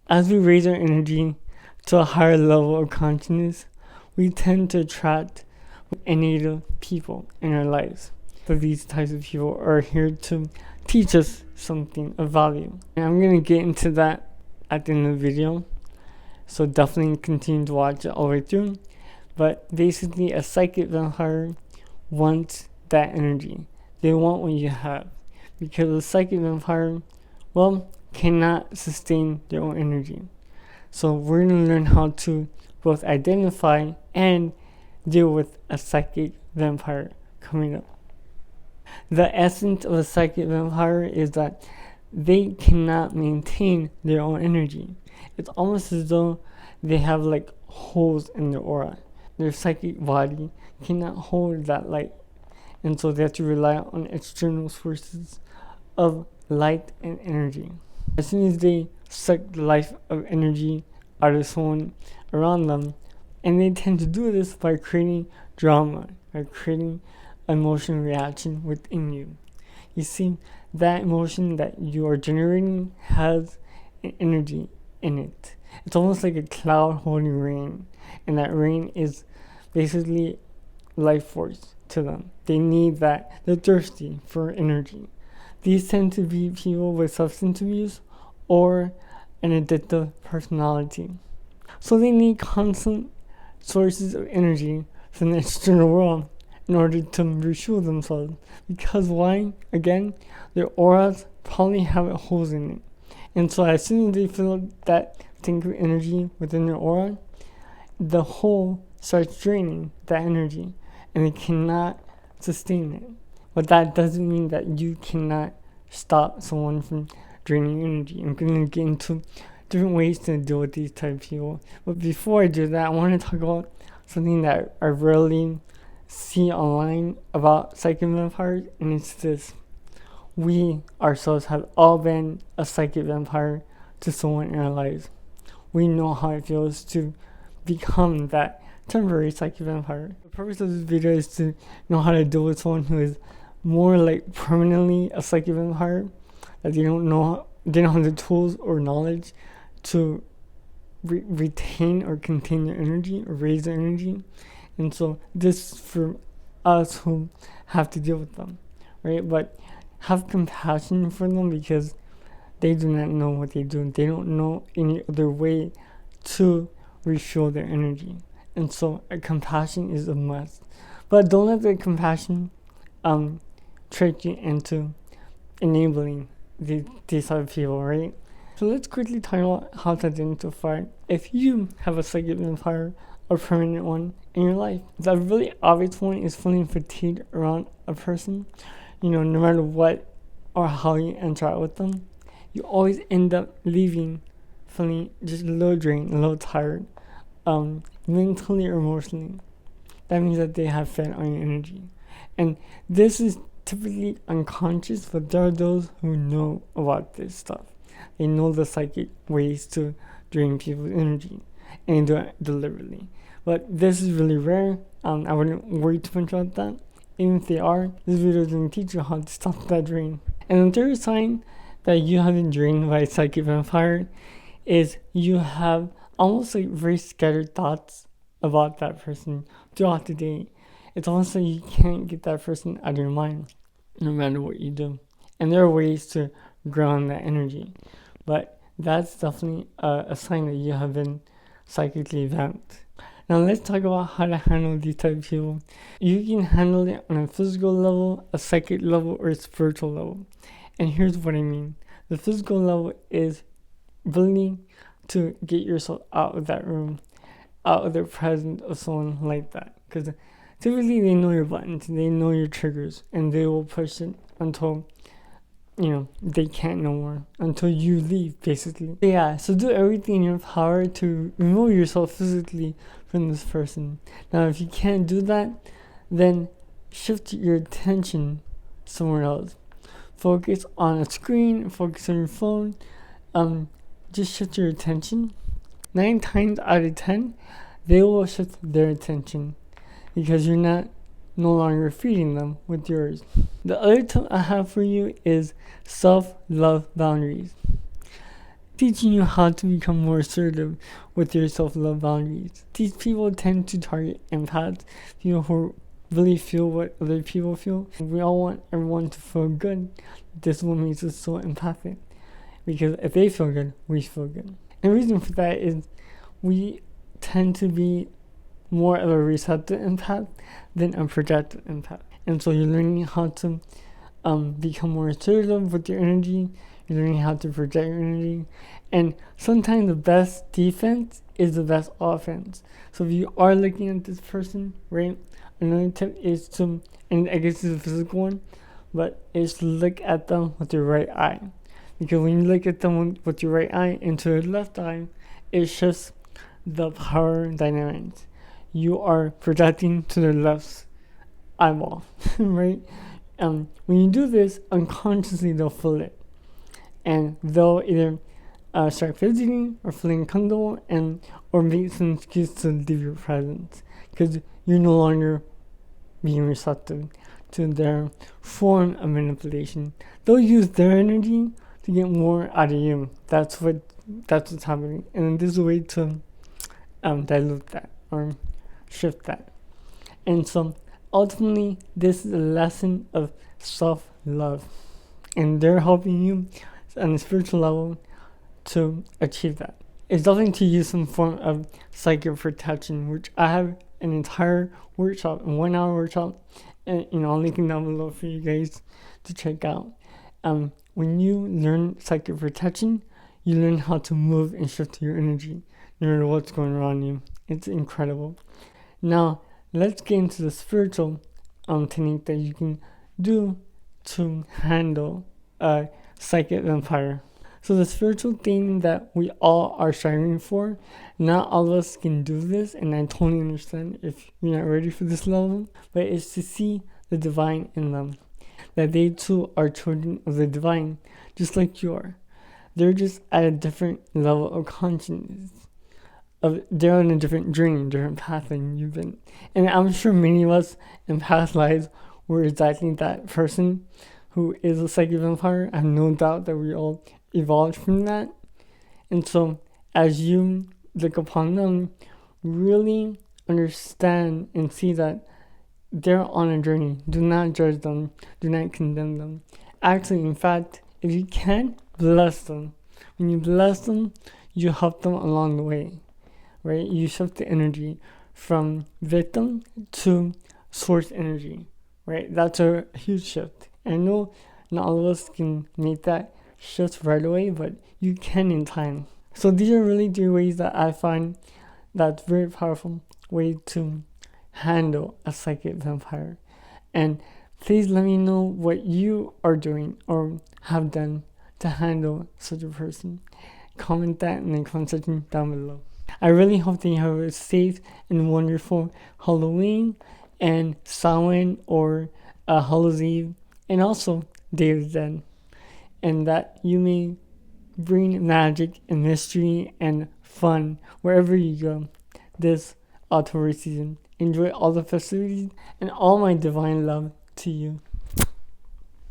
As we raise our energy to a higher level of consciousness, we tend to attract negative people in our lives. So these types of people are here to teach us something of value. And I'm going to get into that at the end of the video. So definitely continue to watch it all the way through. But basically, a psychic vampire wants that energy. They want what you have. Because a psychic vampire, well, cannot sustain their own energy. So we're going to learn how to both identify and deal with a psychic vampire coming up. The essence of a psychic vampire is that they cannot maintain their own energy. It's almost as though they have like holes in their aura. Their psychic body cannot hold that light. And so they have to rely on external sources of light and energy. As soon as they suck the life of energy out of someone around them, and they tend to do this by creating drama, by creating emotional reaction within you. You see, that emotion that you are generating has an energy in it. It's almost like a cloud holding rain, and that rain is basically life force to them. They need that. They're thirsty for energy. These tend to be people with substance abuse or an addictive personality. So they need constant sources of energy from the external world in order to refuel themselves. Because why? Again, their auras probably have holes in it. And so as soon as they feel that tank of energy within their aura, the hole starts draining that energy and they cannot sustain it. But that doesn't mean that you cannot stop someone from draining energy. I'm going to get into different ways to deal with these type of people. But before I do that, I want to talk about something that I rarely see online about psychic vampires, and it's this. We ourselves have all been a psychic vampire to someone in our lives. We know how it feels to become that temporary psychic vampire. The purpose of this video is to know how to deal with someone who is more like permanently a psychic vampire, that they don't have the tools or knowledge to retain or contain their energy or raise their energy. And so this is for us who have to deal with them, right? But have compassion for them because they do not know what they do. They don't know any other way to refuel their energy. And so a compassion is a must. But don't let the compassion trick you into enabling these type of people, right? So let's quickly talk about how to identify if you have a psychic vampire or permanent one in your life. The really obvious one is feeling fatigued around a person. You know, no matter what or how you interact with them, you always end up leaving feeling just a little drained, a little tired, mentally or emotionally. That means that they have fed on your energy. And this is typically unconscious, but there are those who know about this stuff. They know the psychic ways to drain people's energy, and they do it deliberately. But this is really rare. I wouldn't worry too much about that. Even if they are, this video is going to teach you how to stop that drain. And the third sign that you have been drained by a psychic vampire is you have almost like very scattered thoughts about that person throughout the day. It's almost like you can't get that person out of your mind, no matter what you do. And there are ways to ground that energy. But that's definitely a sign that you have been psychically vamped. Now let's talk about how to handle these type of people. You can handle it on a physical level, a psychic level, or a spiritual level. And here's what I mean. The physical level is willing to get yourself out of that room, out of the presence of someone like that. Because typically they know your buttons, they know your triggers, and they will push it until they can't no more, until you leave, basically. Yeah, so do everything in your power to remove yourself physically from this person. Now, if you can't do that, then shift your attention somewhere else. Focus on a screen, focus on your phone. Just shift your attention. 9 times out of 10, they will shift their attention because you're no longer feeding them with yours. The other tip I have for you is self-love boundaries. teaching you how to become more assertive with your self-love boundaries. These people tend to target empaths, people who really feel what other people feel. We all want everyone to feel good. This is what makes us so empathic, because if they feel good, we feel good. And the reason for that is we tend to be more of a receptive empath than a projective empath. And so you're learning how to become more assertive with your energy. You're learning how to project your energy. And sometimes the best defense is the best offense. So if you are looking at this person, right, another tip is to, and I guess it's a physical one, but is to look at them with your right eye. Because when you look at them with your right eye into your left eye, it shifts the power dynamics. You are projecting to the left eyeball, right? When you do this, unconsciously they'll feel it. And they'll either start fidgeting or feeling uncomfortable or make some excuse to leave your presence, because you're no longer being receptive to their form of manipulation. They'll use their energy to get more out of you. That's what's happening. And this is a way to dilute that or shift that. And so ultimately, this is a lesson of self-love, and they're helping you on a spiritual level to achieve that. It's definitely to use some form of psychic protection, which I have an entire workshop, a 1 hour workshop, and I'll link it down below for you guys to check out. When you learn psychic protection, you learn how to move and shift your energy no matter what's going around you. It's incredible. Now, let's get into the spiritual technique that you can do to handle a psychic vampire. So the spiritual thing that we all are striving for, not all of us can do this, and I totally understand if you're not ready for this level, but it's to see the divine in them. That they too are children of the divine, just like you are. They're just at a different level of consciousness. They're on a different journey, different path than you've been. And I'm sure many of us in past lives were exactly that person who is a psychic vampire. I have no doubt that we all evolved from that. And so as you look upon them, really understand and see that they're on a journey. Do not judge them. Do not condemn them. Actually, in fact, if you can, bless them. When you bless them, you help them along the way. Right? You shift the energy from victim to source energy, right? That's a huge shift. I know not all of us can make that shift right away, but you can in time. So these are really 3 ways that I find that's very powerful way to handle a psychic vampire. And please let me know what you are doing or have done to handle such a person. Comment that in the comment section down below. I really hope that you have a safe and wonderful Halloween and Samhain or Hallows Eve, and also Day of the Dead, and that you may bring magic and mystery and fun wherever you go this October season. Enjoy all the festivities and all my divine love to you.